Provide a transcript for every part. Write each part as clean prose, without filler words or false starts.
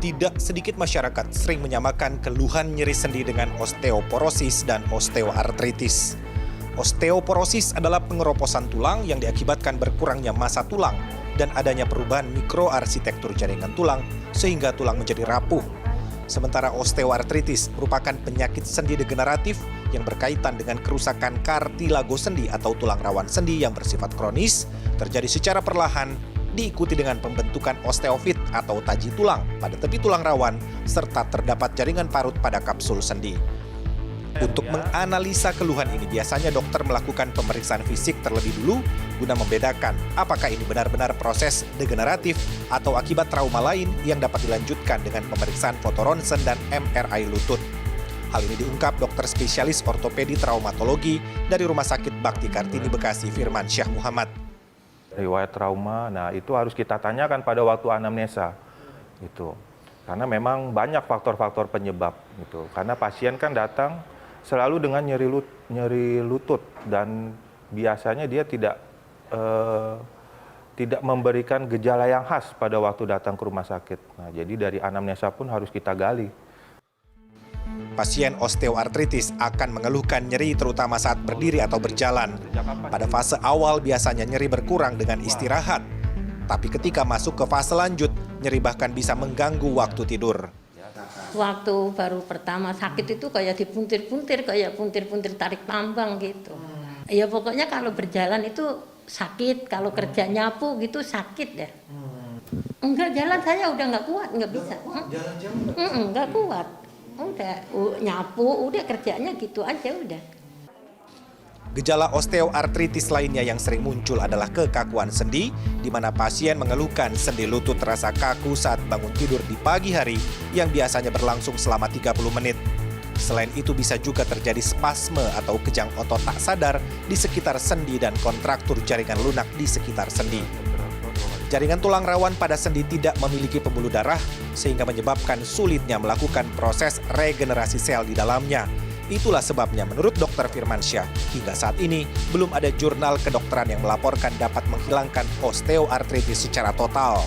Tidak sedikit masyarakat sering menyamakan keluhan nyeri sendi dengan osteoporosis dan osteoartritis. Osteoporosis adalah pengeroposan tulang yang diakibatkan berkurangnya massa tulang dan adanya perubahan mikroarsitektur jaringan tulang sehingga tulang menjadi rapuh. Sementara osteoartritis merupakan penyakit sendi degeneratif yang berkaitan dengan kerusakan kartilago sendi atau tulang rawan sendi yang bersifat kronis, terjadi secara perlahan, diikuti dengan pembentukan osteofit atau taji tulang pada tepi tulang rawan, serta terdapat jaringan parut pada kapsul sendi. Untuk menganalisa keluhan ini, biasanya dokter melakukan pemeriksaan fisik terlebih dulu guna membedakan apakah ini benar-benar proses degeneratif atau akibat trauma lain yang dapat dilanjutkan dengan pemeriksaan foto ronsen dan MRI lutut. Hal ini diungkap dokter spesialis ortopedi traumatologi dari Rumah Sakit Bakti Kartini Bekasi, Firmansyah Muhammad. Riwayat trauma, nah itu harus kita tanyakan pada waktu anamnesa, gitu. Karena memang banyak faktor-faktor penyebab, gitu. Karena pasien kan datang selalu dengan nyeri lutut dan biasanya dia tidak memberikan gejala yang khas pada waktu datang ke rumah sakit. Nah, jadi dari anamnesa pun harus kita gali. Pasien osteoartritis akan mengeluhkan nyeri terutama saat berdiri atau berjalan. Pada fase awal biasanya nyeri berkurang dengan istirahat. Tapi ketika masuk ke fase lanjut, nyeri bahkan bisa mengganggu waktu tidur. Waktu baru pertama sakit itu kayak dipuntir-puntir, kayak puntir-puntir tarik tambang gitu. Ya pokoknya kalau berjalan itu sakit, kalau kerja nyapu gitu sakit ya. Enggak, jalan saya udah nggak kuat, nggak bisa. Nggak kuat. Udah nyapu, udah kerjanya gitu aja udah. Gejala osteoartritis lainnya yang sering muncul adalah kekakuan sendi, di mana pasien mengeluhkan sendi lutut terasa kaku saat bangun tidur di pagi hari yang biasanya berlangsung selama 30 menit. Selain itu bisa juga terjadi spasme atau kejang otot tak sadar di sekitar sendi dan kontraktur jaringan lunak di sekitar sendi. Jaringan tulang rawan pada sendi tidak memiliki pembuluh darah sehingga menyebabkan sulitnya melakukan proses regenerasi sel di dalamnya. Itulah sebabnya menurut Dr. Firmansyah, hingga saat ini belum ada jurnal kedokteran yang melaporkan dapat menghilangkan osteoartritis secara total.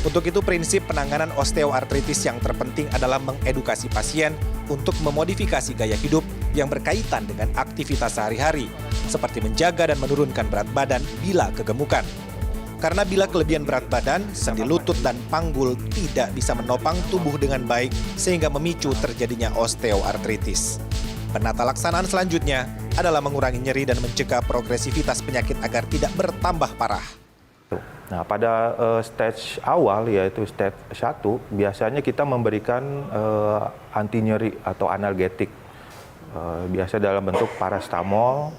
Untuk itu prinsip penanganan osteoartritis yang terpenting adalah mengedukasi pasien untuk memodifikasi gaya hidup yang berkaitan dengan aktivitas sehari-hari, seperti menjaga dan menurunkan berat badan bila kegemukan. Karena bila kelebihan berat badan, sendi lutut dan panggul tidak bisa menopang tubuh dengan baik sehingga memicu terjadinya osteoartritis. Penata laksanaan selanjutnya adalah mengurangi nyeri dan mencegah progresivitas penyakit agar tidak bertambah parah. Nah, pada stage awal yaitu stage 1, biasanya kita memberikan anti nyeri atau analgetik. Biasa dalam bentuk parastamol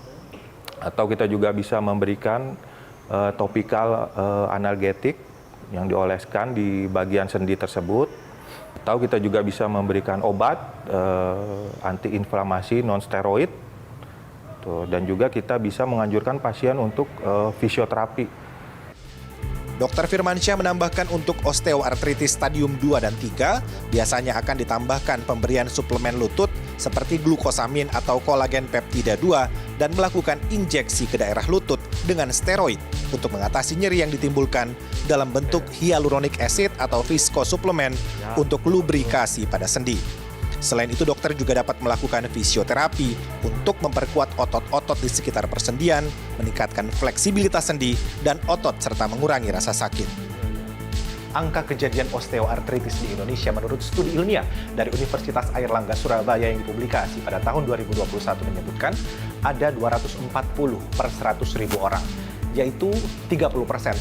atau kita juga bisa memberikan topikal analgetik yang dioleskan di bagian sendi tersebut, atau kita juga bisa memberikan obat antiinflamasi non-steroid, dan juga kita bisa menganjurkan pasien untuk fisioterapi. Dr. Firmansyah menambahkan untuk osteoartritis stadium 2 dan 3, biasanya akan ditambahkan pemberian suplemen lutut seperti glukosamin atau kolagen peptida 2 dan melakukan injeksi ke daerah lutut dengan steroid untuk mengatasi nyeri yang ditimbulkan dalam bentuk hyaluronic acid atau viskosuplemen untuk lubrikasi pada sendi. Selain itu, dokter juga dapat melakukan fisioterapi untuk memperkuat otot-otot di sekitar persendian, meningkatkan fleksibilitas sendi dan otot, serta mengurangi rasa sakit. Angka kejadian osteoartritis di Indonesia menurut studi ilmiah dari Universitas Airlangga Surabaya yang dipublikasi pada tahun 2021 menyebutkan ada 240 per 100.000 orang, yaitu 30%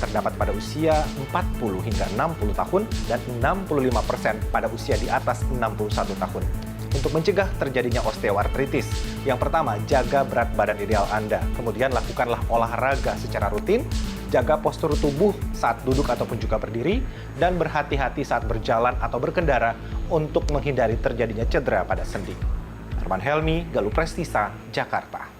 terdapat pada usia 40 hingga 60 tahun dan 65% pada usia di atas 61 tahun. Untuk mencegah terjadinya osteoartritis, yang pertama, jaga berat badan ideal Anda. Kemudian lakukanlah olahraga secara rutin, jaga postur tubuh saat duduk ataupun juga berdiri, dan berhati-hati saat berjalan atau berkendara untuk menghindari terjadinya cedera pada sendi. Arman Helmi, Galuh Prestisa, Jakarta.